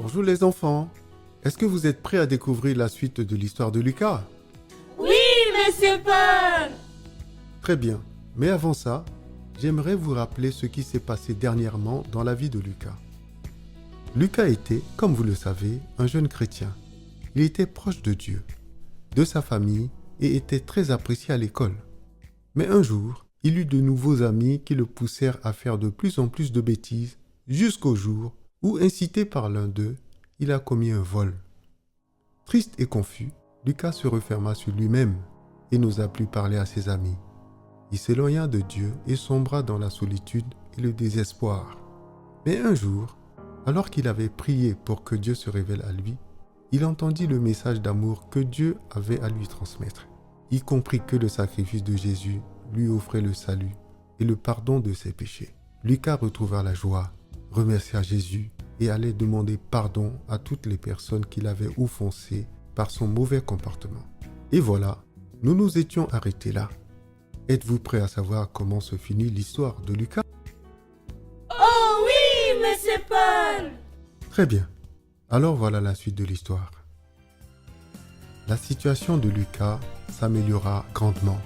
Bonjour les enfants, est-ce que vous êtes prêts à découvrir la suite de l'histoire de Lucas? Oui, Monsieur Paul! Très bien, mais avant ça, j'aimerais vous rappeler ce qui s'est passé dernièrement dans la vie de Lucas. Lucas était, comme vous le savez, un jeune chrétien. Il était proche de Dieu, de sa famille et était très apprécié à l'école. Mais un jour, il eut de nouveaux amis qui le poussèrent à faire de plus en plus de bêtises jusqu'au jour où, incité par l'un d'eux, il a commis un vol. Triste et confus, Lucas se referma sur lui-même et n'osa plus parler à ses amis. Il s'éloigna de Dieu et sombra dans la solitude et le désespoir. Mais un jour, alors qu'il avait prié pour que Dieu se révèle à lui, il entendit le message d'amour que Dieu avait à lui transmettre. Il comprit que le sacrifice de Jésus lui offrait le salut et le pardon de ses péchés. Lucas retrouva la joie, remercia Jésus et allait demander pardon à toutes les personnes qu'il avait offensées par son mauvais comportement. Et voilà, nous nous étions arrêtés là. Êtes-vous prêts à savoir comment se finit l'histoire de Lucas? Oh oui, Monsieur Paul! Très bien. Alors voilà la suite de l'histoire. La situation de Lucas s'améliora grandement.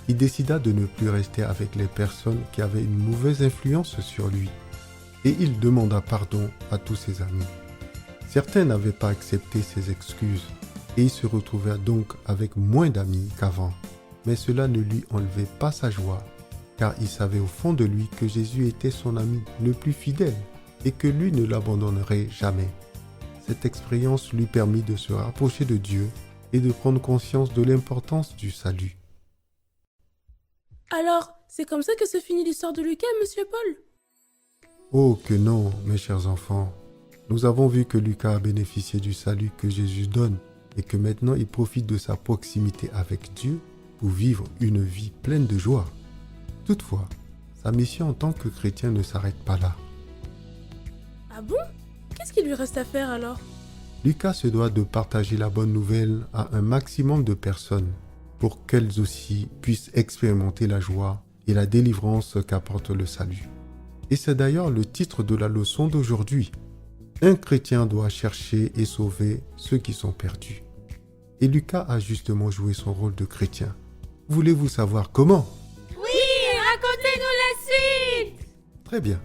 Il décida de ne plus rester avec les personnes qui avaient une mauvaise influence sur lui. Et il demanda pardon à tous ses amis. Certains n'avaient pas accepté ses excuses et il se retrouvait donc avec moins d'amis qu'avant. Mais cela ne lui enlevait pas sa joie, car il savait au fond de lui que Jésus était son ami le plus fidèle et que lui ne l'abandonnerait jamais. Cette expérience lui permit de se rapprocher de Dieu et de prendre conscience de l'importance du salut. Alors, c'est comme ça que se finit l'histoire de Lucas, Monsieur Paul? Oh que non, mes chers enfants. Nous avons vu que Lucas a bénéficié du salut que Jésus donne et que maintenant il profite de sa proximité avec Dieu pour vivre une vie pleine de joie. Toutefois, sa mission en tant que chrétien ne s'arrête pas là. Ah bon? Qu'est-ce qu'il lui reste à faire alors? Lucas se doit de partager la bonne nouvelle à un maximum de personnes pour qu'elles aussi puissent expérimenter la joie et la délivrance qu'apporte le salut. Et c'est d'ailleurs le titre de la leçon d'aujourd'hui. Un chrétien doit chercher et sauver ceux qui sont perdus. Et Lucas a justement joué son rôle de chrétien. Voulez-vous savoir comment? Oui, racontez-nous la suite! Très bien.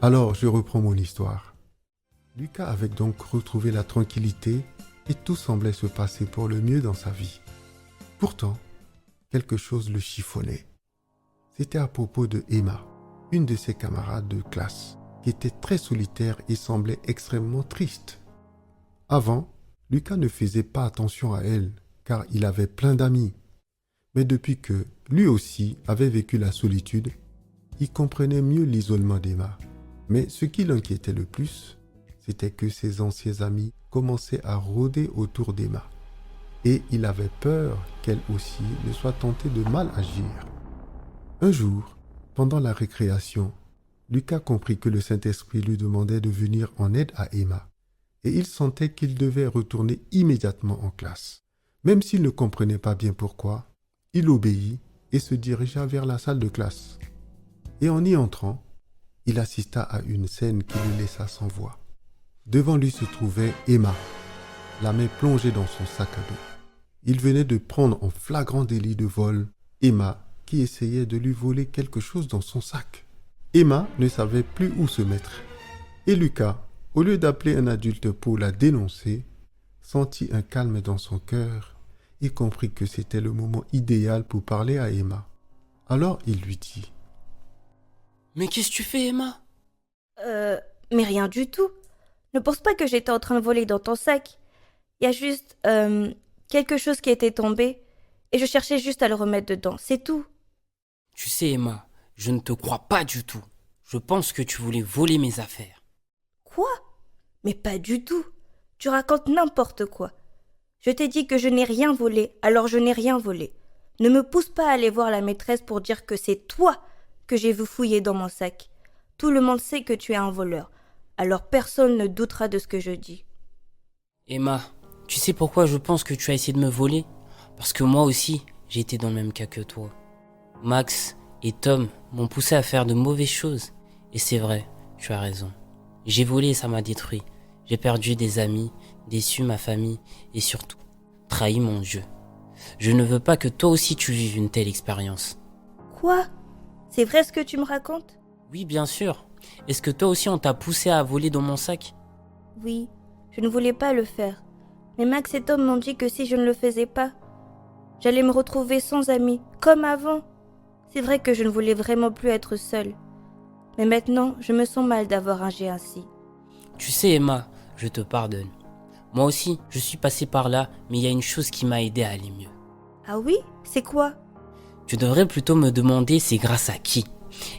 Alors, je reprends mon histoire. Lucas avait donc retrouvé la tranquillité et tout semblait se passer pour le mieux dans sa vie. Pourtant, quelque chose le chiffonnait. C'était à propos de Emma, une de ses camarades de classe, qui était très solitaire et semblait extrêmement triste. Avant, Lucas ne faisait pas attention à elle, car il avait plein d'amis. Mais depuis que lui aussi avait vécu la solitude, il comprenait mieux l'isolement d'Emma. Mais ce qui l'inquiétait le plus, c'était que ses anciens amis commençaient à rôder autour d'Emma. Et il avait peur qu'elle aussi ne soit tentée de mal agir. Un jour, pendant la récréation, Lucas comprit que le Saint-Esprit lui demandait de venir en aide à Emma. Et il sentait qu'il devait retourner immédiatement en classe. Même s'il ne comprenait pas bien pourquoi, il obéit et se dirigea vers la salle de classe. Et en y entrant, il assista à une scène qui le laissa sans voix. Devant lui se trouvait Emma, la main plongée dans son sac à dos. Il venait de prendre en flagrant délit de vol Emma qui essayait de lui voler quelque chose dans son sac. Emma ne savait plus où se mettre. Et Lucas, au lieu d'appeler un adulte pour la dénoncer, sentit un calme dans son cœur et comprit que c'était le moment idéal pour parler à Emma. Alors il lui dit: « Mais qu'est-ce que tu fais, Emma ?» Mais rien du tout. Ne pense pas que j'étais en train de voler dans ton sac. Il y a juste, quelque chose qui était tombé et je cherchais juste à le remettre dedans, c'est tout. Tu sais, Emma, je ne te crois pas du tout. Je pense que tu voulais voler mes affaires. Quoi? Mais pas du tout. Tu racontes n'importe quoi. Je t'ai dit que je n'ai rien volé, alors je n'ai rien volé. Ne me pousse pas à aller voir la maîtresse pour dire que c'est toi que j'ai vu fouiller dans mon sac. Tout le monde sait que tu es un voleur, alors personne ne doutera de ce que je dis. Emma, tu sais pourquoi je pense que tu as essayé de me voler? Parce que moi aussi, j'ai été dans le même cas que toi. Max et Tom m'ont poussé à faire de mauvaises choses. Et c'est vrai, tu as raison. J'ai volé et ça m'a détruit. J'ai perdu des amis, déçu ma famille et surtout trahi mon Dieu. Je ne veux pas que toi aussi tu vives une telle expérience. Quoi? C'est vrai ce que tu me racontes? Oui, bien sûr. Est-ce que toi aussi on t'a poussé à voler dans mon sac? Oui, je ne voulais pas le faire. Mais Max et Tom m'ont dit que si je ne le faisais pas, j'allais me retrouver sans amis, comme avant. C'est vrai que je ne voulais vraiment plus être seule. Mais maintenant, je me sens mal d'avoir agi ainsi. Tu sais Emma, je te pardonne. Moi aussi, je suis passé par là, mais il y a une chose qui m'a aidé à aller mieux. Ah oui? C'est quoi? Tu devrais plutôt me demander c'est grâce à qui?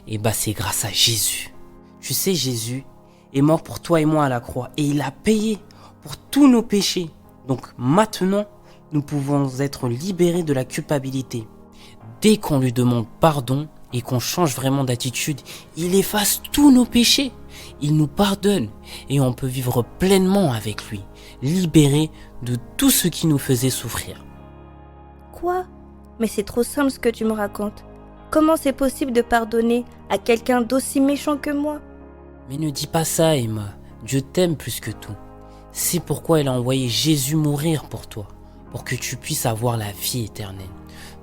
Eh bah c'est grâce à Jésus. Tu sais, Jésus est mort pour toi et moi à la croix et il a payé pour tous nos péchés. Donc maintenant, nous pouvons être libérés de la culpabilité. Dès qu'on lui demande pardon et qu'on change vraiment d'attitude, il efface tous nos péchés. Il nous pardonne et on peut vivre pleinement avec lui, libérés de tout ce qui nous faisait souffrir. Quoi? Mais c'est trop simple ce que tu me racontes. Comment c'est possible de pardonner à quelqu'un d'aussi méchant que moi? Mais ne dis pas ça, Emma. Dieu t'aime plus que tout. C'est pourquoi il a envoyé Jésus mourir pour toi, pour que tu puisses avoir la vie éternelle.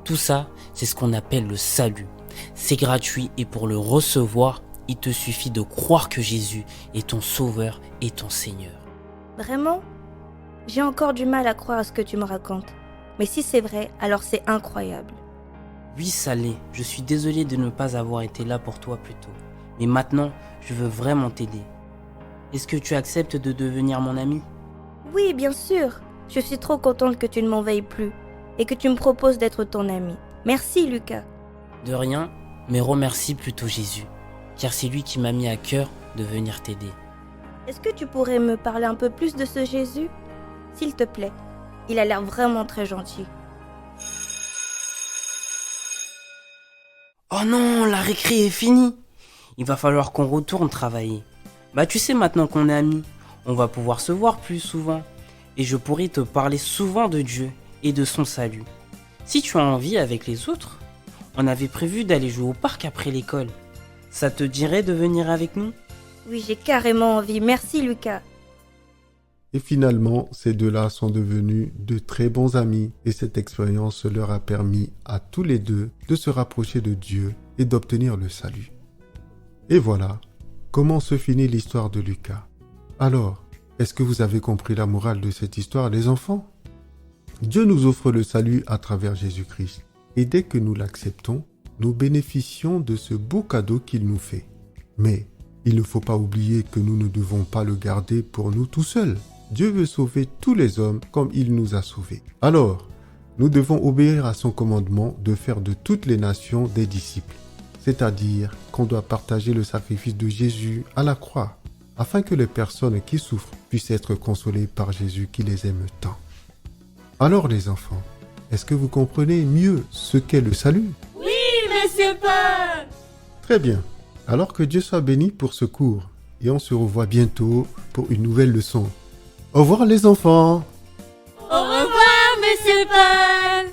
Tout ça, c'est ce qu'on appelle le salut. C'est gratuit et pour le recevoir, il te suffit de croire que Jésus est ton sauveur et ton Seigneur. Vraiment? J'ai encore du mal à croire à ce que tu me racontes. Mais si c'est vrai, alors c'est incroyable. Oui, ça l'est. Je suis désolé de ne pas avoir été là pour toi plus tôt. Mais maintenant, je veux vraiment t'aider. Est-ce que tu acceptes de devenir mon ami? Oui, bien sûr. Je suis trop contente que tu ne m'en veuilles plus et que tu me proposes d'être ton ami. Merci, Lucas. De rien, mais remercie plutôt Jésus, car c'est lui qui m'a mis à cœur de venir t'aider. Est-ce que tu pourrais me parler un peu plus de ce Jésus? S'il te plaît. Il a l'air vraiment très gentil. Oh non, la récré est finie. Il va falloir qu'on retourne travailler. Bah tu sais maintenant qu'on est amis, on va pouvoir se voir plus souvent. Et je pourrai te parler souvent de Dieu et de son salut. Si tu as envie avec les autres, on avait prévu d'aller jouer au parc après l'école. Ça te dirait de venir avec nous? Oui, j'ai carrément envie. Merci, Lucas. Et finalement, ces deux-là sont devenus de très bons amis et cette expérience leur a permis à tous les deux de se rapprocher de Dieu et d'obtenir le salut. Et voilà comment se finit l'histoire de Lucas. Alors, est-ce que vous avez compris la morale de cette histoire, les enfants? Dieu nous offre le salut à travers Jésus-Christ et dès que nous l'acceptons, nous bénéficions de ce beau cadeau qu'il nous fait. Mais il ne faut pas oublier que nous ne devons pas le garder pour nous tout seuls. Dieu veut sauver tous les hommes comme il nous a sauvés. Alors, nous devons obéir à son commandement de faire de toutes les nations des disciples. C'est-à-dire qu'on doit partager le sacrifice de Jésus à la croix, afin que les personnes qui souffrent puissent être consolées par Jésus qui les aime tant. Alors les enfants, est-ce que vous comprenez mieux ce qu'est le salut? Oui, monsieur Paul! Très bien. Alors que Dieu soit béni pour ce cours et on se revoit bientôt pour une nouvelle leçon. Au revoir les enfants! Au revoir, monsieur Paul!